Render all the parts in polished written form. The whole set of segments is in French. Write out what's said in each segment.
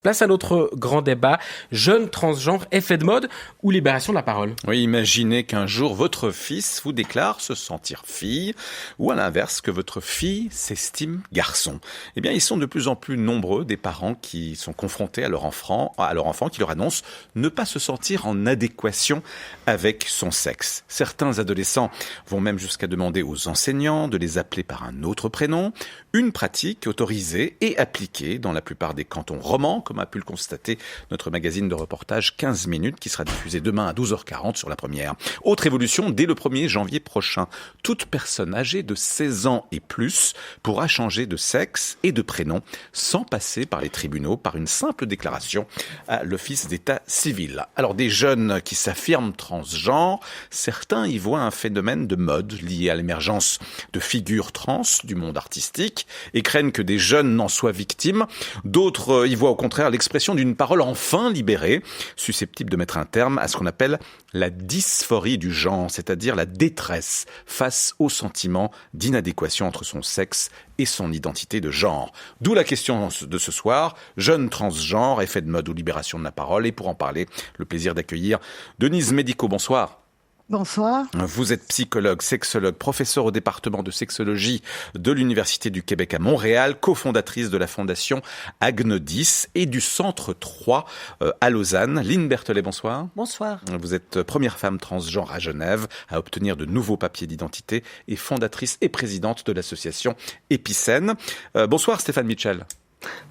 Place à notre grand débat, jeunes transgenres, effet de mode ou libération de la parole. Oui, imaginez qu'un jour votre fils vous déclare se sentir fille ou à l'inverse que votre fille s'estime garçon. Eh bien, ils sont de plus en plus nombreux des parents qui sont confrontés à leur enfant qui leur annonce ne pas se sentir en adéquation avec son sexe. Certains adolescents vont même jusqu'à demander aux enseignants de les appeler par un autre prénom, une pratique autorisée et appliquée dans la plupart des cantons romans, comme a pu le constater notre magazine de reportage 15 minutes qui sera diffusé demain à 12h40 sur la première. Autre évolution, dès le 1er janvier prochain, toute personne âgée de 16 ans et plus pourra changer de sexe et de prénom sans passer par les tribunaux, par une simple déclaration à l'office d'état civil. Alors des jeunes qui s'affirment transgenres, certains y voient un phénomène de mode lié à l'émergence de figures trans du monde artistique et craignent que des jeunes n'en soient victimes. D'autres y voient au contraire l'expression d'une parole enfin libérée, susceptible de mettre un terme à ce qu'on appelle la dysphorie du genre, c'est-à-dire la détresse face au sentiment d'inadéquation entre son sexe et son identité de genre. D'où la question de ce soir, jeunes transgenres, effet de mode ou libération de la parole. Et pour en parler, le plaisir d'accueillir Denise Médico. Bonsoir. Bonsoir. Vous êtes psychologue, sexologue, professeur au département de sexologie de l'Université du Québec à Montréal, cofondatrice de la fondation Agnodis et du Centre 3 à Lausanne. Lynn Berthelet, bonsoir. Bonsoir. Vous êtes première femme transgenre à Genève à obtenir de nouveaux papiers d'identité et fondatrice et présidente de l'association Épicène. Bonsoir Stéphane Mitchell.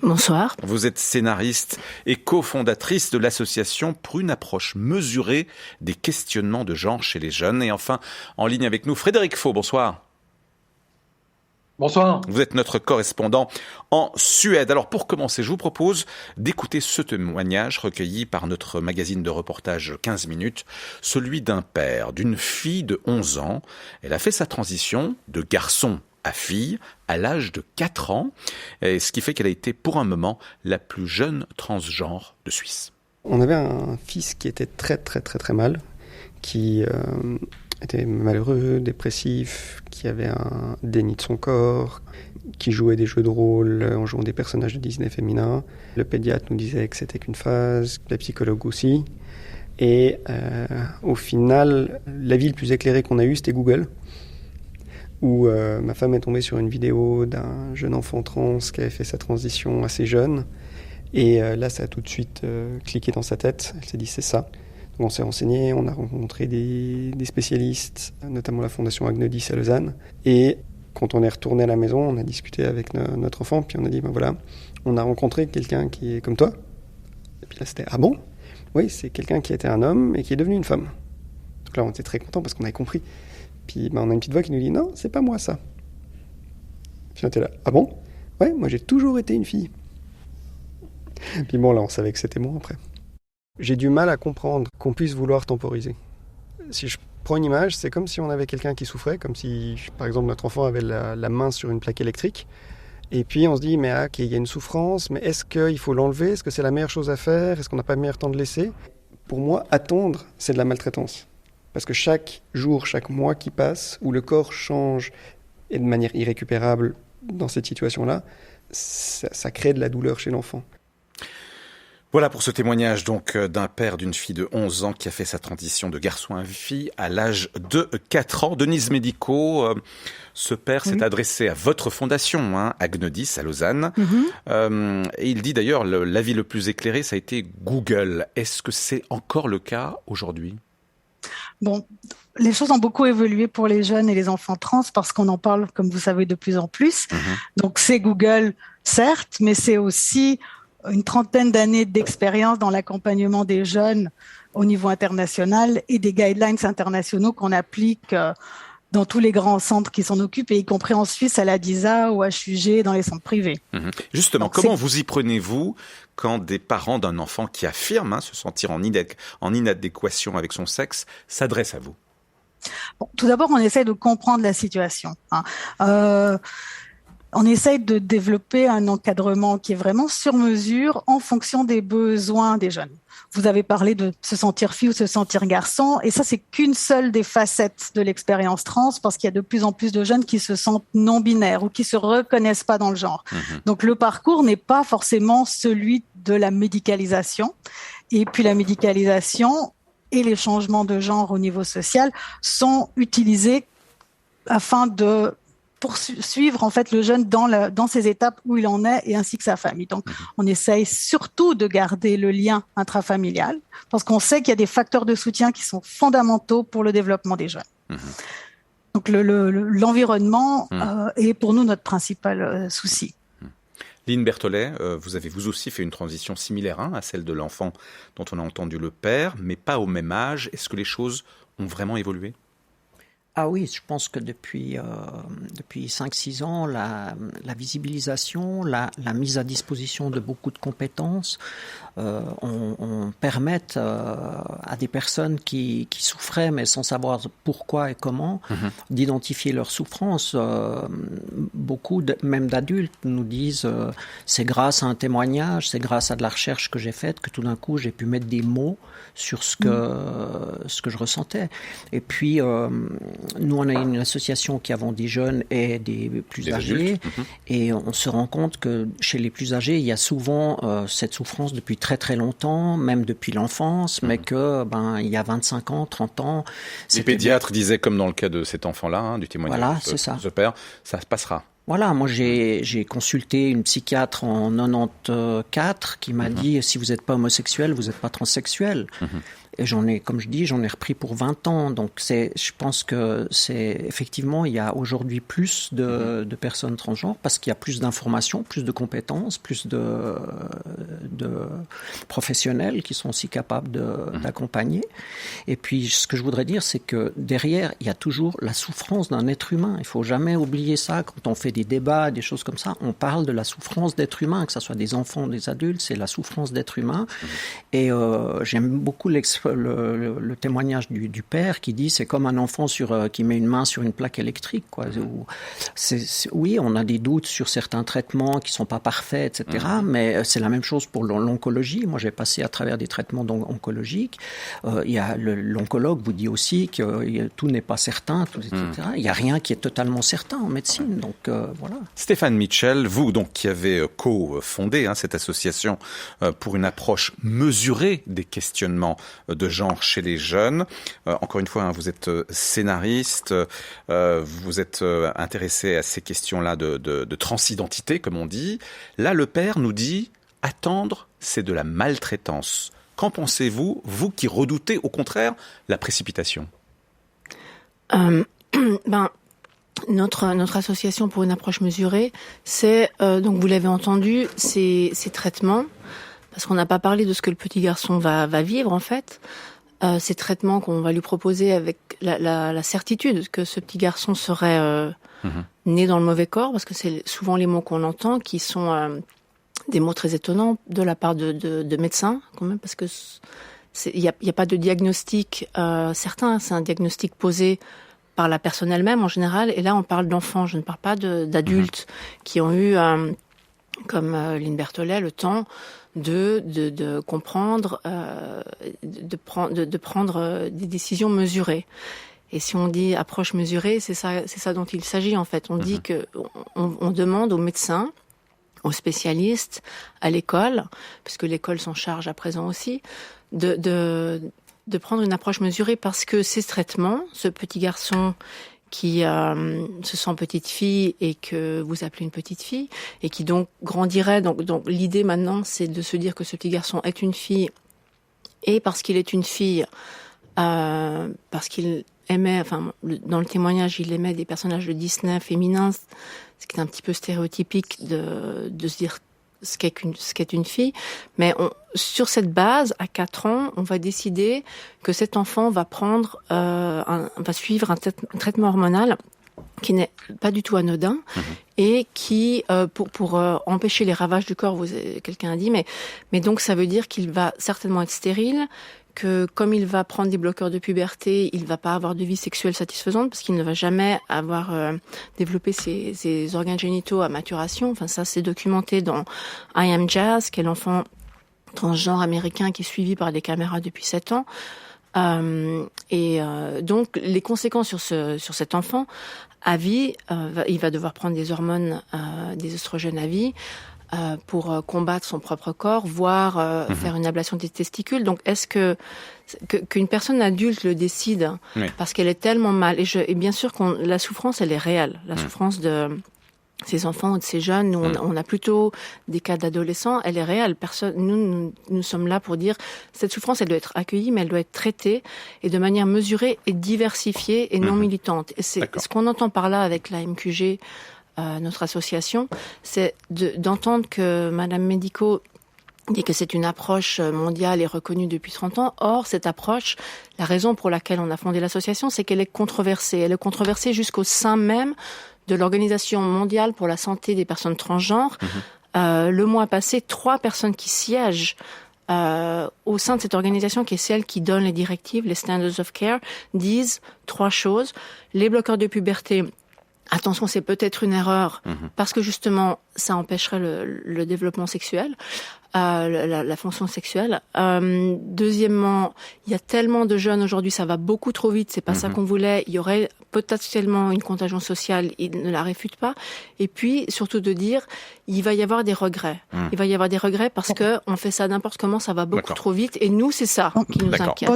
Bonsoir. Vous êtes scénariste et cofondatrice de l'association pour une approche mesurée des questionnements de genre chez les jeunes. Et enfin, en ligne avec nous, Frédéric Faux, bonsoir. Bonsoir. Vous êtes notre correspondant en Suède. Alors pour commencer, je vous propose d'écouter ce témoignage recueilli par notre magazine de reportage 15 minutes, celui d'un père d'une fille de 11 ans. Elle a fait sa transition de garçon à fille à l'âge de 4 ans, et ce qui fait qu'elle a été pour un moment la plus jeune transgenre de Suisse. On avait un fils qui était très mal, qui était malheureux, dépressif, qui avait un déni de son corps, qui jouait des jeux de rôle en jouant des personnages de Disney féminins. Le pédiatre nous disait que c'était qu'une phase, la psychologue aussi. Et au final, l'avis le plus éclairé qu'on a eu, c'était Google, où ma femme est tombée sur une vidéo d'un jeune enfant trans qui avait fait sa transition assez jeune. Et là, ça a tout de suite cliqué dans sa tête. Elle s'est dit, c'est ça. Donc on s'est renseigné, on a rencontré des spécialistes, notamment la fondation Agnodis à Lausanne. Et quand on est retourné à la maison, on a discuté avec notre enfant, puis on a dit, ben voilà, on a rencontré quelqu'un qui est comme toi. Et puis là, c'était, ah bon ? Oui, c'est quelqu'un qui était un homme et qui est devenu une femme. Donc là, on était très contents parce qu'on avait compris. Puis on a une petite voix qui nous dit « Non, c'est pas moi ça ». Puis on était là « Ah bon ? Ouais, moi j'ai toujours été une fille ». Puis bon, là on savait que c'était moi après. J'ai du mal à comprendre qu'on puisse vouloir temporiser. Si je prends une image, c'est comme si on avait quelqu'un qui souffrait, comme si par exemple notre enfant avait la main sur une plaque électrique. Et puis on se dit « Mais ok, il y a une souffrance, mais est-ce qu'il faut l'enlever ? Est-ce que c'est la meilleure chose à faire ? Est-ce qu'on n'a pas le meilleur temps de laisser ?» Pour moi, attendre, c'est de la maltraitance. Parce que chaque jour, chaque mois qui passe, où le corps change et de manière irrécupérable dans cette situation-là, ça crée de la douleur chez l'enfant. Voilà pour ce témoignage donc d'un père d'une fille de 11 ans qui a fait sa transition de garçon à fille à l'âge de 4 ans. Denise Médico, ce père s'est adressé à votre fondation, Agnodis à Lausanne. Et il dit d'ailleurs, l'avis le plus éclairé, ça a été Google. Est-ce que c'est encore le cas aujourd'hui ? Bon, les choses ont beaucoup évolué pour les jeunes et les enfants trans parce qu'on en parle, comme vous savez, de plus en plus. Donc c'est Google, certes, mais c'est aussi une trentaine d'années d'expérience dans l'accompagnement des jeunes au niveau international et des guidelines internationaux qu'on applique dans tous les grands centres qui s'en occupent, et y compris en Suisse à la DISA ou à HUG dans les centres privés. Justement, donc, comment vous y prenez-vous quand des parents d'un enfant qui affirme se sentir en inadéquation avec son sexe s'adressent à vous ? Bon, tout d'abord, on essaie de comprendre la situation. On essaye de développer un encadrement qui est vraiment sur mesure en fonction des besoins des jeunes. Vous avez parlé de se sentir fille ou se sentir garçon, et ça, c'est qu'une seule des facettes de l'expérience trans, parce qu'il y a de plus en plus de jeunes qui se sentent non-binaires ou qui se reconnaissent pas dans le genre. Donc, le parcours n'est pas forcément celui de la médicalisation. Et puis la médicalisation et les changements de genre au niveau social sont utilisés afin de poursuivre en fait le jeune dans ces étapes où il en est et ainsi que sa famille. Donc, on essaye surtout de garder le lien intrafamilial parce qu'on sait qu'il y a des facteurs de soutien qui sont fondamentaux pour le développement des jeunes. Donc, l'environnement est pour nous notre principal souci. Lynn Berthollet, vous avez vous aussi fait une transition similaire à celle de l'enfant dont on a entendu le père, mais pas au même âge. Est-ce que les choses ont vraiment évolué ? Ah oui, je pense que depuis 5-6 ans, la visibilisation, la mise à disposition de beaucoup de compétences on permette à des personnes qui souffraient mais sans savoir pourquoi et comment d'identifier leur souffrance. Beaucoup, même d'adultes, nous disent c'est grâce à un témoignage, c'est grâce à de la recherche que j'ai faite que tout d'un coup j'ai pu mettre des mots sur ce que je ressentais. Et puis, nous, on a une association qui avons des jeunes et des plus âgés. Et on se rend compte que chez les plus âgés, il y a souvent cette souffrance depuis très très longtemps, même depuis l'enfance, mais que il y a 25 ans, 30 ans... Les pédiatres disaient, comme dans le cas de cet enfant-là, du témoignage de ce père, ça passera. Voilà, moi j'ai consulté une psychiatre en 94 qui m'a dit si vous n'êtes pas homosexuel, vous n'êtes pas transsexuel. Et comme je dis, j'en ai repris pour 20 ans. Donc je pense que effectivement, il y a aujourd'hui plus de personnes transgenres parce qu'il y a plus d'informations, plus de compétences, plus de professionnels qui sont aussi capables d'accompagner. Et puis, ce que je voudrais dire, c'est que derrière, il y a toujours la souffrance d'un être humain. Il faut jamais oublier ça. Quand on fait des débats, des choses comme ça, on parle de la souffrance d'être humain, que ce soit des enfants, des adultes, c'est la souffrance d'être humain. Et j'aime beaucoup le témoignage du père qui dit c'est comme un enfant qui met une main sur une plaque électrique, quoi. Oui, on a des doutes sur certains traitements qui sont pas parfaits, etc. Mais c'est la même chose pour l'oncologie. Moi, j'ai passé à travers des traitements oncologiques. L'oncologue vous dit aussi que tout n'est pas certain, etc. Il n'y a rien qui est totalement certain en médecine. Donc voilà. Stéphane Mitchell, vous donc qui avez co-fondé cette association pour une approche mesurée des questionnements de genre chez les jeunes. Encore une fois, vous êtes scénariste, vous êtes intéressé à ces questions-là de transidentité, comme on dit. Là, le père nous dit « attendre, c'est de la maltraitance ». Qu'en pensez-vous, vous qui redoutez au contraire la précipitation ? Notre association pour une approche mesurée, c'est, donc vous l'avez entendu, ces traitements, parce qu'on n'a pas parlé de ce que le petit garçon va vivre en fait, ces traitements qu'on va lui proposer avec la certitude que ce petit garçon serait né dans le mauvais corps, parce que c'est souvent les mots qu'on entend qui sont des mots très étonnants de la part de médecins quand même, parce que il y a pas de diagnostic certain, c'est un diagnostic posé par la personne elle-même en général, et là on parle d'enfants, je ne parle pas d'adultes qui ont eu, comme Lynn Berthollet, le temps de comprendre, de prendre des décisions mesurées. Et si on dit approche mesurée, c'est ça dont il s'agit en fait. On dit que on demande aux médecins, aux spécialistes, à l'école, puisque l'école s'en charge à présent aussi, de prendre une approche mesurée, parce que ces traitements, ce petit garçon qui se sent petite fille et que vous appelez une petite fille et qui donc grandirait, donc l'idée maintenant c'est de se dire que ce petit garçon est une fille, et parce qu'il est une fille, parce qu'il aimait, dans le témoignage il aimait des personnages de Disney féminins, ce qui est un petit peu stéréotypique de se dire ce qu'est une fille, mais sur cette base, à 4 ans, on va décider que cet enfant va va suivre un traitement hormonal qui n'est pas du tout anodin et qui, pour empêcher les ravages du corps, quelqu'un a dit, mais donc ça veut dire qu'il va certainement être stérile, que comme il va prendre des bloqueurs de puberté, il va pas avoir de vie sexuelle satisfaisante parce qu'il ne va jamais avoir développé ses organes génitaux à maturation. Enfin, ça, c'est documenté dans I Am Jazz, qui est l'enfant transgenre américain qui est suivi par des caméras depuis 7 ans. Donc, les conséquences sur cet enfant, à vie, il va devoir prendre des hormones, des oestrogènes à vie. pour combattre son propre corps, voire faire une ablation des testicules. Donc, est-ce qu'une personne adulte le décide parce qu'elle est tellement mal, et bien sûr la souffrance, elle est réelle. La souffrance de ces enfants ou de ces jeunes, nous, on a plutôt des cas d'adolescents, elle est réelle. Nous sommes là pour dire, cette souffrance, elle doit être accueillie, mais elle doit être traitée, et de manière mesurée et diversifiée et non militante. Et c'est ce qu'on entend par là avec la MQG, notre association, c'est d'entendre que Madame Medico dit que c'est une approche mondiale et reconnue depuis 30 ans. Or, cette approche, la raison pour laquelle on a fondé l'association, c'est qu'elle est controversée. Elle est controversée jusqu'au sein même de l'Organisation mondiale pour la santé des personnes transgenres. Le mois passé, 3 personnes qui siègent au sein de cette organisation, qui est celle qui donne les directives, les standards of care, disent 3 choses. Les bloqueurs de puberté, attention, c'est peut-être une erreur, parce que justement, ça empêcherait le développement sexuel, la fonction sexuelle. Deuxièmement, il y a tellement de jeunes aujourd'hui, ça va beaucoup trop vite, c'est pas ça qu'on voulait. Il y aurait potentiellement une contagion sociale, ils ne la réfutent pas. Et puis, surtout de dire, il va y avoir des regrets. Il va y avoir des regrets parce que on fait ça n'importe comment, ça va beaucoup trop vite. Et nous, c'est ça qui nous inquiète.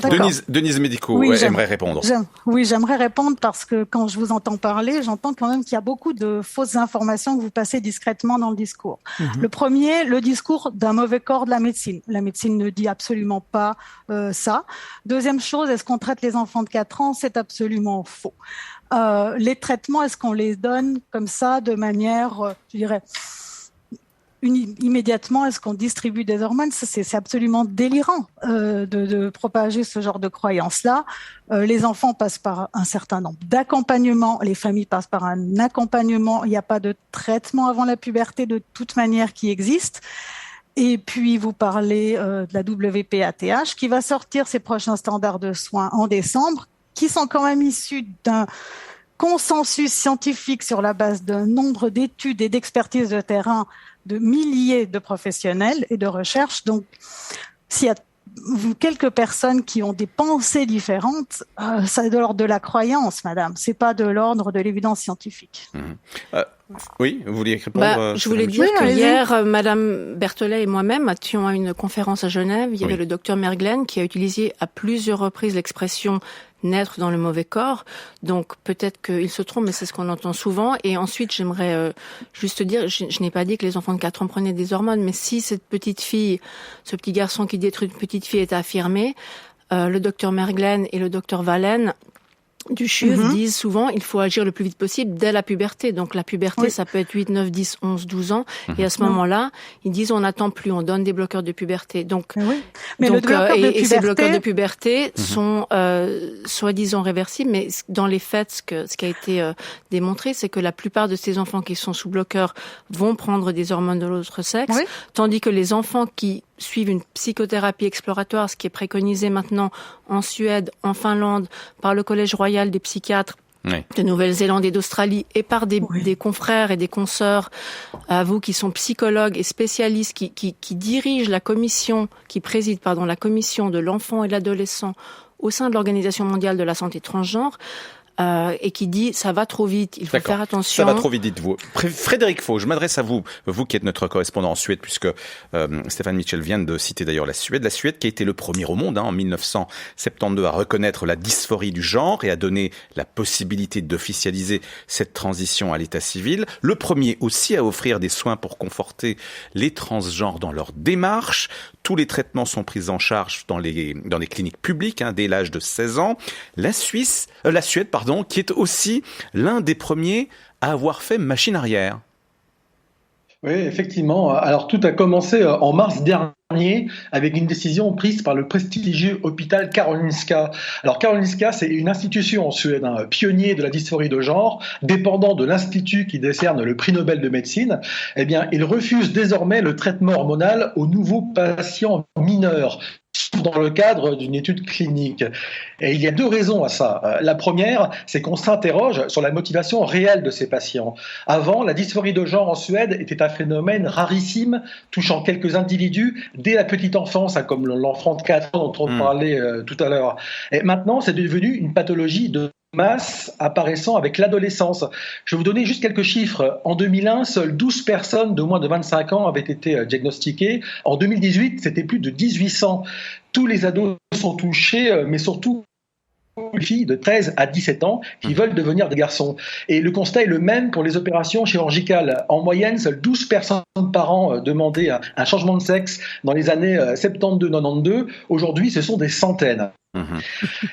Denise Medico aimerait répondre. Oui, j'aimerais répondre parce que quand je vous entends parler, j'entends quand même qu'il y a beaucoup de fausses informations que vous passez discrètement dans le discours. Le premier, le discours d'un mauvais corps de la médecine. La médecine ne dit absolument pas ça. Deuxième chose, est-ce qu'on traite les enfants de 4 ans? C'est absolument faux. Les traitements, est-ce qu'on les donne comme ça de manière, je dirais, immédiatement? Est-ce qu'on distribue des hormones? C'est absolument délirant de propager ce genre de croyances-là. Les enfants passent par un certain nombre d'accompagnements, les familles passent par un accompagnement. Il n'y a pas de traitement avant la puberté de toute manière qui existe. Et puis, vous parlez de la WPATH qui va sortir ses prochains standards de soins en décembre, qui sont quand même issus d'un consensus scientifique sur la base d'un nombre d'études et d'expertises de terrain de milliers de professionnels et de recherches. Donc, s'il y a quelques personnes qui ont des pensées différentes, ça est de l'ordre de la croyance, madame. C'est pas de l'ordre de l'évidence scientifique. Oui, vous vouliez répondre je voulais dire que hier, Madame Berthollet et moi-même étions à une conférence à Genève. Il y avait le docteur Merglen qui a utilisé à plusieurs reprises l'expression naître dans le mauvais corps. Donc peut-être qu'il se trompe, mais c'est ce qu'on entend souvent. Et ensuite, j'aimerais juste dire, je n'ai pas dit que les enfants de 4 ans prenaient des hormones, mais si cette petite fille, ce petit garçon qui détruit une petite fille est affirmé, le docteur Merglen et le docteur Valen du CHUV disent souvent il faut agir le plus vite possible dès la puberté. Donc la puberté, ça peut être 8, 9, 10, 11, 12 ans. Et à ce moment-là, ils disent on n'attend plus, on donne des bloqueurs de puberté. Donc, et ces bloqueurs de puberté sont soi-disant réversibles, mais dans les faits, ce qui a été démontré, c'est que la plupart de ces enfants qui sont sous bloqueurs vont prendre des hormones de l'autre sexe, tandis que les enfants qui suivent une psychothérapie exploratoire, ce qui est préconisé maintenant en Suède, en Finlande, par le Collège royal des psychiatres de Nouvelle-Zélande et d'Australie, et par des confrères et des consoeurs à vous qui sont psychologues et spécialistes, qui dirigent la commission, qui préside la commission de l'enfant et de l'adolescent au sein de l'Organisation mondiale de la santé transgenre, et qui dit ça va trop vite, il faut faire attention. Ça va trop vite, dites-vous. Frédéric Faux, je m'adresse à vous, vous qui êtes notre correspondant en Suède, puisque Stéphane Mitchell vient de citer d'ailleurs la Suède qui a été le premier au monde en 1972 à reconnaître la dysphorie du genre et à donner la possibilité d'officialiser cette transition à l'état civil. Le premier aussi à offrir des soins pour conforter les transgenres dans leur démarche. Tous les traitements sont pris en charge dans les cliniques publiques dès l'âge de 16 ans. La Suède, qui est aussi l'un des premiers à avoir fait machine arrière. Oui, effectivement. Alors, tout a commencé en mars dernier avec une décision prise par le prestigieux hôpital Karolinska. Alors, Karolinska, c'est une institution en Suède, pionnier de la dysphorie de genre, dépendant de l'institut qui décerne le prix Nobel de médecine. Eh bien, il refuse désormais le traitement hormonal aux nouveaux patients mineurs, dans le cadre d'une étude clinique. Et il y a 2 raisons à ça. La première, c'est qu'on s'interroge sur la motivation réelle de ces patients. Avant, la dysphorie de genre en Suède était un phénomène rarissime, touchant quelques individus dès la petite enfance, comme l'enfant de 4 ans dont on parlait tout à l'heure. Et maintenant, c'est devenu une pathologie de masse apparaissant avec l'adolescence. Je vais vous donner juste quelques chiffres. En 2001, seules 12 personnes de moins de 25 ans avaient été diagnostiquées. En 2018, c'était plus de 1800. Tous les ados sont touchés, mais surtout les filles de 13 à 17 ans qui veulent devenir des garçons. Et le constat est le même pour les opérations chirurgicales. En moyenne, seules 12 personnes par an demandaient un changement de sexe dans les années 72-92. Aujourd'hui, ce sont des centaines.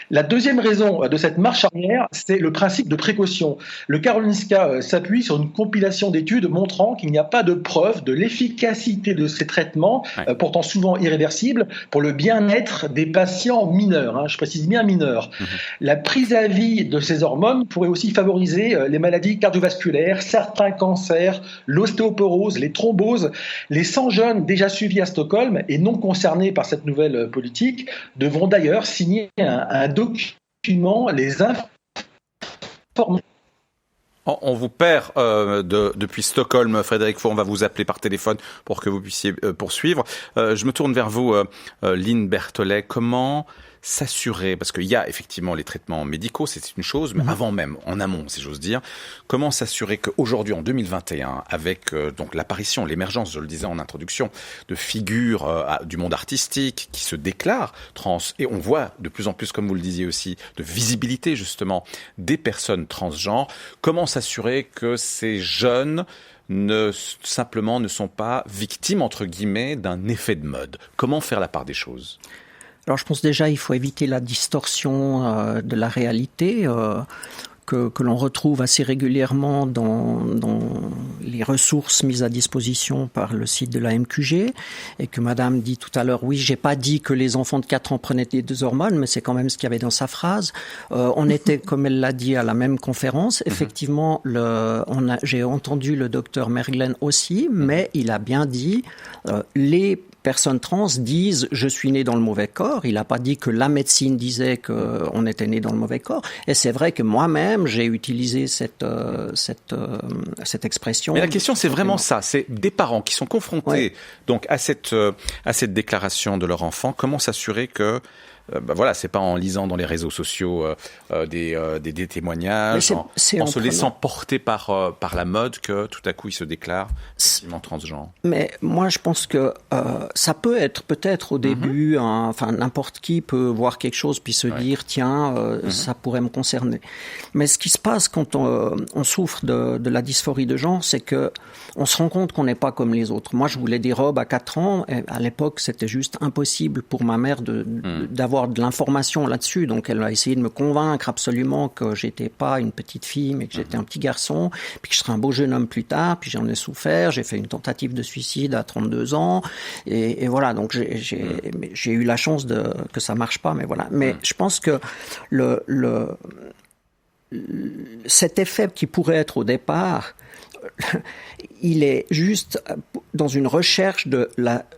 La deuxième raison de cette marche arrière, c'est le principe de précaution. Le Karolinska s'appuie sur une compilation d'études montrant qu'il n'y a pas de preuve de l'efficacité de ces traitements, pourtant souvent irréversibles, pour le bien-être des patients mineurs. Je précise bien mineurs. La prise à vie de ces hormones pourrait aussi favoriser les maladies cardiovasculaires, certains cancers, l'ostéoporose, les thromboses. Les 100 jeunes déjà suivis à Stockholm et non concernés par cette nouvelle politique devront d'ailleurs signer un document les informant. On vous perd depuis Stockholm, Frédéric Four. On va vous appeler par téléphone pour que vous puissiez poursuivre. Je me tourne vers vous, Lynn Berthollet. Comment s'assurer, parce qu'il y a effectivement les traitements médicaux, c'est une chose, mais avant même, en amont, si j'ose dire, comment s'assurer qu'aujourd'hui, en 2021, avec donc l'apparition, l'émergence, je le disais en introduction, de figures du monde artistique qui se déclarent trans, et on voit de plus en plus, comme vous le disiez aussi, de visibilité justement des personnes transgenres, comment s'assurer que ces jeunes simplement ne sont pas victimes, entre guillemets, d'un effet de mode? Comment faire la part des choses? Alors je pense déjà il faut éviter la distorsion de la réalité que l'on retrouve assez régulièrement dans les ressources mises à disposition par le site de la MQG, et que Madame dit tout à l'heure, oui, j'ai pas dit que les enfants de 4 ans prenaient des hormones, mais c'est quand même ce qu'il y avait dans sa phrase. On était, comme elle l'a dit, à la même conférence. Effectivement, j'ai entendu le docteur Merglen aussi, mais il a bien dit les personnes trans disent « je suis né dans le mauvais corps ». Il n'a pas dit que la médecine disait qu'on était né dans le mauvais corps. Et c'est vrai que moi-même, j'ai utilisé cette expression. Mais la question, c'est vraiment ça. C'est des parents qui sont confrontés donc à cette déclaration de leur enfant. Comment s'assurer que voilà, c'est pas en lisant dans les réseaux sociaux des témoignages, en se laissant porter par la mode que tout à coup il se déclare effectivement transgenre. Mais moi je pense que ça peut être peut-être au début, enfin n'importe qui peut voir quelque chose puis se dire tiens ça pourrait me concerner. Mais ce qui se passe quand on souffre de la dysphorie de genre, c'est que on se rend compte qu'on n'est pas comme les autres. Moi je voulais des robes à 4 ans, et à l'époque c'était juste impossible pour ma mère d'avoir de l'information là-dessus, donc elle a essayé de me convaincre absolument que j'étais pas une petite fille mais que j'étais un petit garçon, puis que je serais un beau jeune homme plus tard, puis j'en ai souffert, j'ai fait une tentative de suicide à 32 ans et voilà, donc j'ai eu la chance que ça marche pas, mais voilà. Mais je pense que cet effet qui pourrait être au départ, il est juste dans une recherche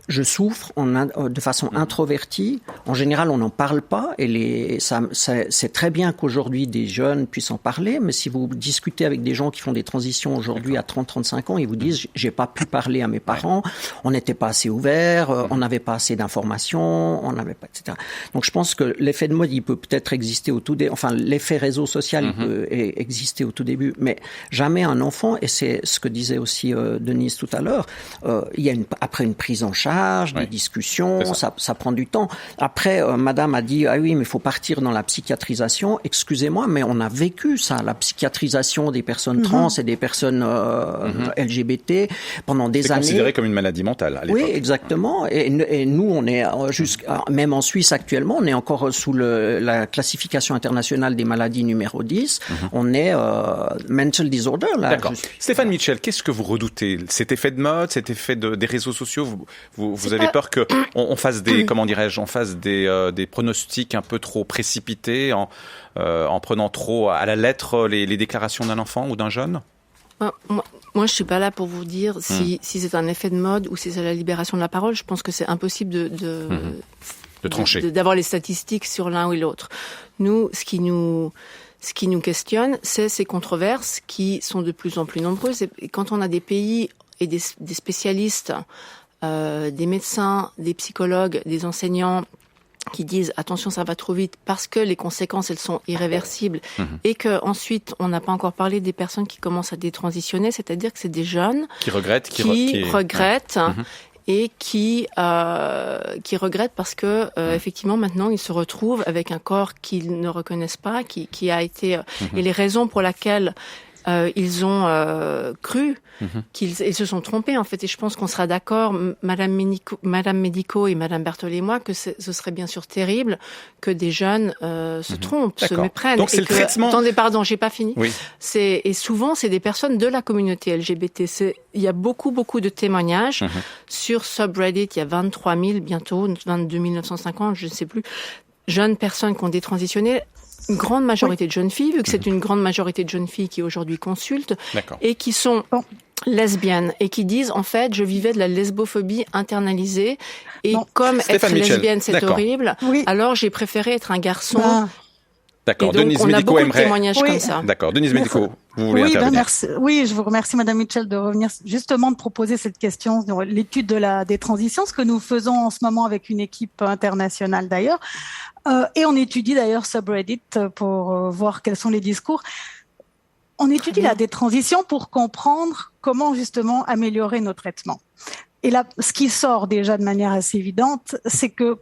je souffre de façon introvertie. En général, on n'en parle pas et c'est très bien qu'aujourd'hui des jeunes puissent en parler, mais si vous discutez avec des gens qui font des transitions aujourd'hui à 30-35 ans, ils vous disent j'ai pas pu parler à mes parents, on n'était pas assez ouvert, on n'avait pas assez d'informations, on n'avait pas, etc. Donc je pense que l'effet de mode, il peut peut-être exister l'effet réseau social, il peut exister au tout début, mais jamais un enfant, et c'est ce que disait aussi Denise tout à l'heure, il y a après une prise en charge, des discussions, ça prend du temps. Après, Madame a dit ah oui, mais il faut partir dans la psychiatrisation. Excusez-moi, mais on a vécu ça, la psychiatrisation des personnes trans et des personnes LGBT pendant des années. C'est considéré comme une maladie mentale à l'époque. Oui, exactement. Et nous, on est même en Suisse actuellement, on est encore sous la classification internationale des maladies numéro 10. On est mental disorder là. D'accord. Stéphane Mitchell, qu'est-ce que vous redoutez? Cet effet de mode, cet effet des réseaux sociaux, vous avez peur que on fasse des, comment dirais-je, des pronostics un peu trop précipités en prenant trop à la lettre les déclarations d'un enfant ou d'un jeune? Moi, je suis pas là pour vous dire si c'est un effet de mode ou si c'est la libération de la parole. Je pense que c'est impossible de trancher, d'avoir les statistiques sur l'un ou l'autre. Nous, ce qui nous questionne, c'est ces controverses qui sont de plus en plus nombreuses. Et quand on a des pays et des spécialistes, des médecins, des psychologues, des enseignants, qui disent attention, ça va trop vite parce que les conséquences elles sont irréversibles et que ensuite on n'a pas encore parlé des personnes qui commencent à détransitionner, c'est-à-dire que c'est des jeunes qui regrettent, et qui regrettent parce que effectivement maintenant ils se retrouvent avec un corps qu'ils ne reconnaissent pas, qui a été et les raisons pour lesquelles ils ont cru qu'ils se sont trompés en fait, et je pense qu'on sera d'accord, Madame Medico et Madame Berthollet et moi, que ce serait bien sûr terrible que des jeunes se trompent, se méprennent. Donc c'est le traitement. Attendez, pardon, j'ai pas fini. Oui. Et souvent c'est des personnes de la communauté LGBT. Il y a beaucoup de témoignages sur subreddit. Il y a 23 000 bientôt, 22 950, je ne sais plus, jeunes personnes qui ont détransitionné. Une grande majorité de jeunes filles, vu que c'est une grande majorité de jeunes filles qui aujourd'hui consultent et qui sont lesbiennes et qui disent en fait je vivais de la lesbophobie internalisée et comme Stéphane être Mitchell. lesbienne c'est horrible, alors j'ai préféré être un garçon. D'accord. Et donc Denise on a Medico beaucoup de témoignages comme ça. D'accord. Denise Medico, vous voulez intervenir? Merci. Oui, je vous remercie Madame Mitchell de revenir justement de proposer cette question sur l'étude des transitions, ce que nous faisons en ce moment avec une équipe internationale d'ailleurs. Et on étudie d'ailleurs subreddit pour voir quels sont les discours. On étudie la détransition pour comprendre comment justement améliorer nos traitements. Et là, ce qui sort déjà de manière assez évidente, c'est que,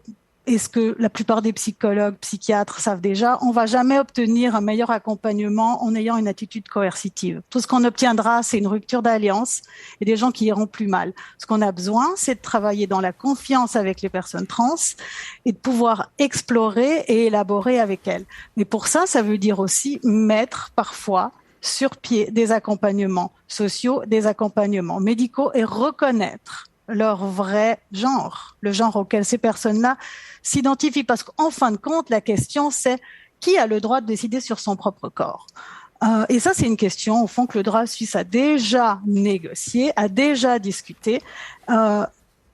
et ce que la plupart des psychologues, psychiatres savent déjà, on va jamais obtenir un meilleur accompagnement en ayant une attitude coercitive. Tout ce qu'on obtiendra, c'est une rupture d'alliance et des gens qui iront plus mal. Ce qu'on a besoin, c'est de travailler dans la confiance avec les personnes trans et de pouvoir explorer et élaborer avec elles. Mais pour ça, ça veut dire aussi mettre parfois sur pied des accompagnements sociaux, des accompagnements médicaux et reconnaître leur vrai genre, le genre auquel ces personnes-là s'identifient. Parce qu'en fin de compte, la question, c'est qui a le droit de décider sur son propre corps. Et ça, c'est une question, au fond, que le droit suisse a déjà négocié, a déjà discuté.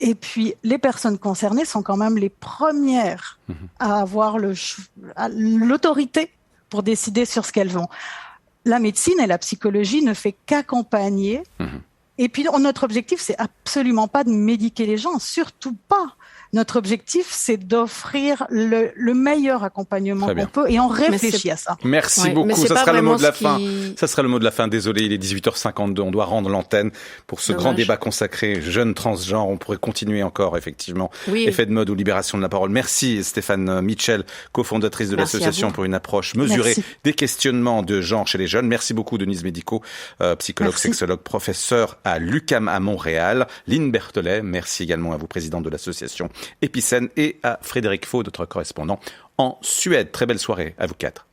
Et puis, les personnes concernées sont quand même les premières à avoir l'autorité pour décider sur ce qu'elles vont. La médecine et la psychologie ne fait qu'accompagner. Et puis, notre objectif, c'est absolument pas de médiquer les gens, surtout pas. Notre objectif, c'est d'offrir le meilleur accompagnement qu'on peut et on réfléchit à ça. Merci beaucoup. Ça sera le mot de la fin. Ça sera le mot de la fin. Désolé, il est 18h52. On doit rendre l'antenne pour ce grand débat consacré jeunes transgenres. On pourrait continuer encore, effectivement. Effet de mode ou libération de la parole. Merci Stéphane Mitchell, cofondatrice de l'association pour une approche mesurée des questionnements de genre chez les jeunes. Merci beaucoup Denise Medico, psychologue, sexologue, professeur à l'UQAM à Montréal. Lynn Berthollet, merci également à vous, présidente de l'association Épicène, et à Frédéric Faux, notre correspondant en Suède. Très belle soirée à vous quatre.